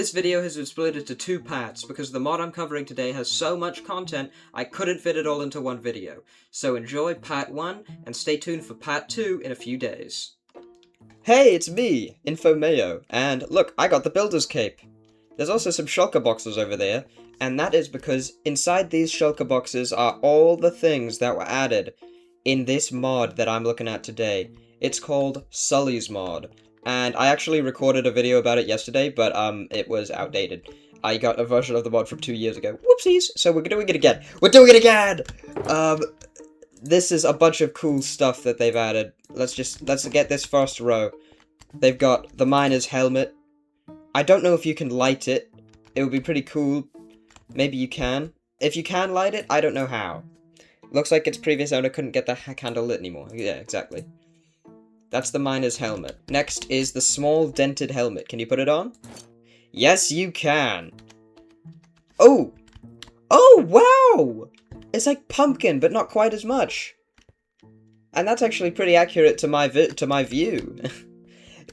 This video has been split into two parts because the mod I'm covering today has so much content I couldn't fit it all into one video. So enjoy part 1 and stay tuned for part 2 in a few days. Hey, it's me, Infomeo, and look, I got the builder's cape. There's also some shulker boxes over there, and that is because inside these shulker boxes are all the things that were added in this mod that I'm looking at today. It's called Sully's mod. And I actually recorded a video about it yesterday, but it was outdated. I got a version of the mod from 2 years ago. Whoopsies! So we're doing it again. We're doing it again! This is a bunch of cool stuff that they've added. Let's get this first row. They've got the miner's helmet. I don't know if you can light it. It would be pretty cool. Maybe you can. If you can light it, I don't know how. Looks like its previous owner couldn't get the candle lit anymore. Yeah, exactly. That's the miner's helmet. Next is the small dented helmet. Can you put it on? Yes, you can. Oh! Oh, wow! It's like pumpkin, but not quite as much. And that's actually pretty accurate to my view.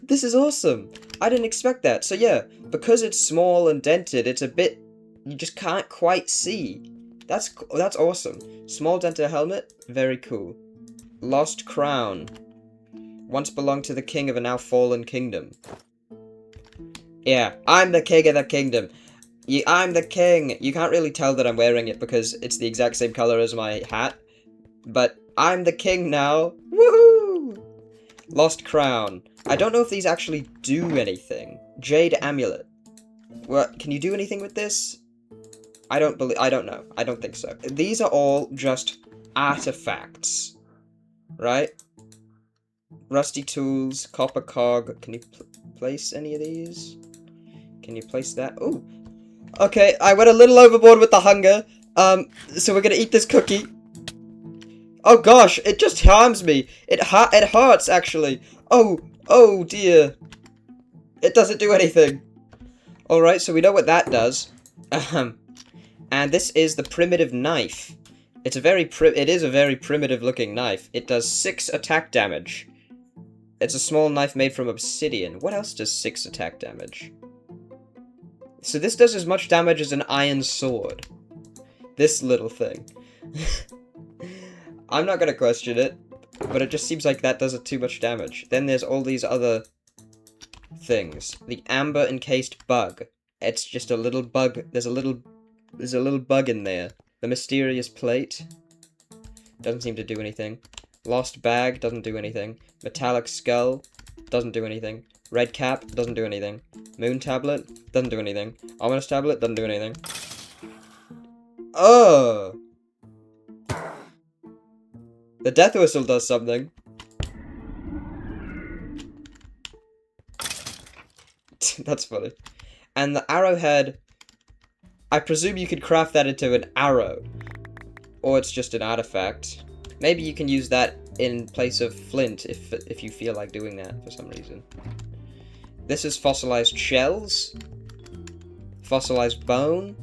This is awesome. I didn't expect that. So yeah, because it's small and dented, it's a bit... you just can't quite see. That's awesome. Small dented helmet, very cool. Lost crown. Once belonged to the king of a now fallen kingdom. Yeah, I'm the king of the kingdom. I'm the king. You can't really tell that I'm wearing it because it's the exact same color as my hat. But I'm the king now. Woohoo! Lost crown. I don't know if these actually do anything. Jade amulet. What? Can you do anything with this? I don't know. I don't think so. These are all just artifacts. Right? Rusty tools, copper cog. Can you place any of these? Can you place that? Ooh. Okay, I went a little overboard with the hunger. So we're gonna eat this cookie. Oh gosh, it just harms me. It hurts, actually. Oh dear. It doesn't do anything. Alright, so we know what that does. And this is the primitive knife. It is a very primitive looking knife. It does 6 attack damage. It's a small knife made from obsidian. What else does 6 attack damage? So this does as much damage as an iron sword. This little thing. I'm not gonna question it, but it just seems like that does too much damage. Then there's all these other things. The amber encased bug. It's just a little bug. There's a little bug in there. The mysterious plate. Doesn't seem to do anything. Lost bag, doesn't do anything. Metallic skull, doesn't do anything. Red cap, doesn't do anything. Moon tablet, doesn't do anything. Ominous tablet, doesn't do anything. Oh! The death whistle does something. That's funny. And the arrowhead, I presume you could craft that into an arrow. Or it's just an artifact. Maybe you can use that in place of flint if you feel like doing that for some reason. This is fossilized shells. Fossilized bone.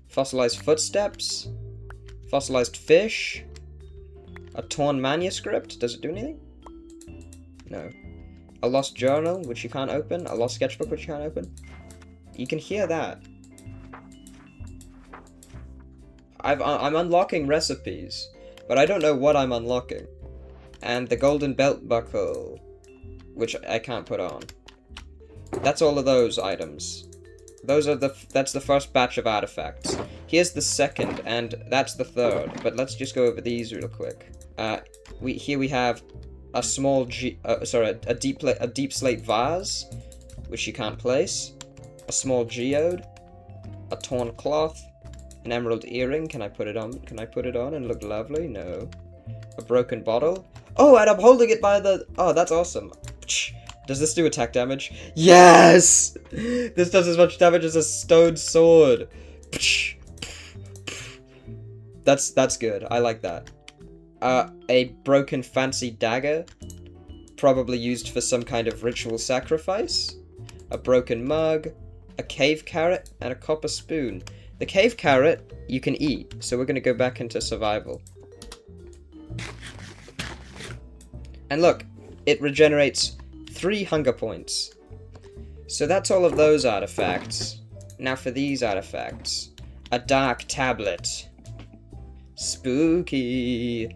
Fossilized footsteps. Fossilized fish. A torn manuscript. Does it do anything? No. A lost journal, which you can't open. A lost sketchbook, which you can't open. You can hear that. I'm unlocking recipes. But I don't know what I'm unlocking. And the golden belt buckle, which I can't put on. That's all of those items. That's the first batch of artifacts. Here's the second, and that's the third. But let's just go over these real quick. Here we have a small a deep slate vase, which you can't place. A small geode. A torn cloth. An emerald earring. Can I put it on? Can I put it on and look lovely? No. A broken bottle. Oh, and I'm holding it by the... oh, that's awesome. Does this do attack damage? Yes! This does as much damage as a stone sword. That's good. I like that. A broken fancy dagger. Probably used for some kind of ritual sacrifice. A broken mug. A cave carrot. And a copper spoon. The cave carrot, you can eat, so we're going to go back into survival. And look, it regenerates 3 hunger points. So that's all of those artifacts. Now for these artifacts. A dark tablet. Spooky.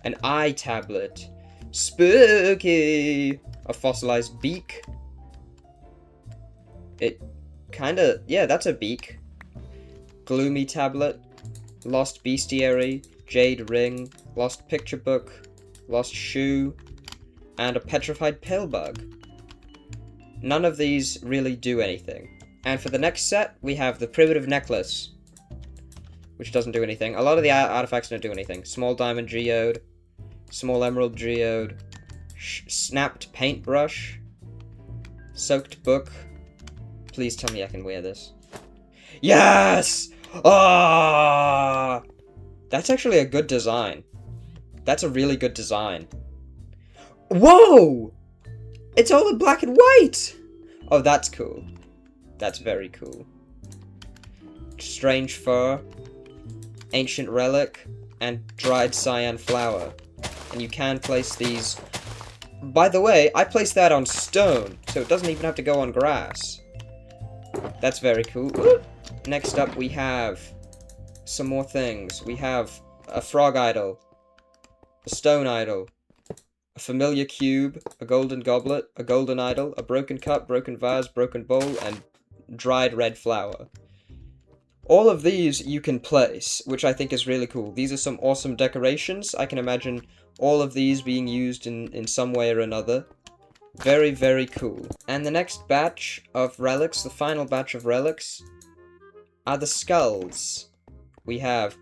An eye tablet. Spooky. A fossilized beak. It kinda... yeah, that's a beak. Gloomy tablet. Lost bestiary. Jade ring. Lost picture book. Lost shoe. And a petrified pill bug. None of these really do anything. And for the next set, we have the primitive necklace, which doesn't do anything. A lot of the artifacts don't do anything. Small diamond geode, small emerald geode, snapped paintbrush, soaked book. Please tell me I can wear this. Yes! Ah! That's actually a good design. That's a really good design. Whoa! It's all in black and white! Oh, that's cool. That's very cool. Strange fur, ancient relic, and dried cyan flower. And you can place these... By the way, I placed that on stone, so it doesn't even have to go on grass. That's very cool. Ooh. Next up, we have some more things. We have a frog idol, a stone idol, a familiar cube, a golden goblet, a golden idol, a broken cup, broken vase, broken bowl, and dried red flower. All of these you can place, which I think is really cool. These are some awesome decorations. I can imagine all of these being used in some way or another. Very, very cool. And the next batch of relics, the final batch of relics, are the skulls. We have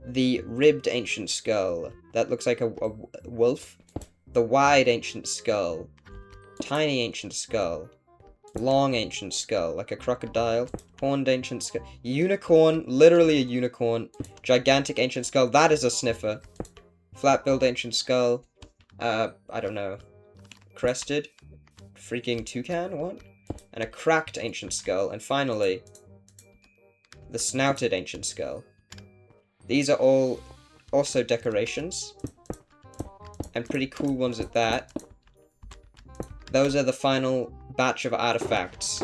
the ribbed ancient skull. That looks like a wolf. The wide ancient skull, tiny ancient skull, long ancient skull, like a crocodile, horned ancient skull, unicorn, literally a unicorn, gigantic ancient skull, that is a sniffer, flat-billed ancient skull, I don't know, crested, freaking toucan, what? And a cracked ancient skull, and finally, the snouted ancient skull. These are all also decorations. And pretty cool ones at that. Those are the final batch of artifacts.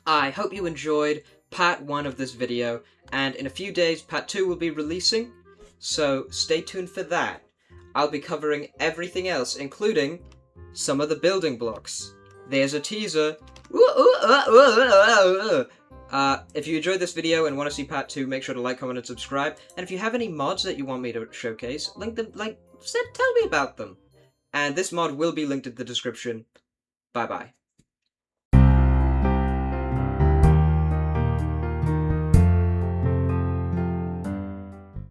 I hope you enjoyed part 1 of this video, and in a few days part 2 will be releasing, so stay tuned for that. I'll be covering everything else, including some of the building blocks. There's a teaser. If you enjoyed this video and want to see part 2, make sure to like, comment, and subscribe. And if you have any mods that you want me to showcase, tell me about them. And this mod will be linked in the description. Bye-bye.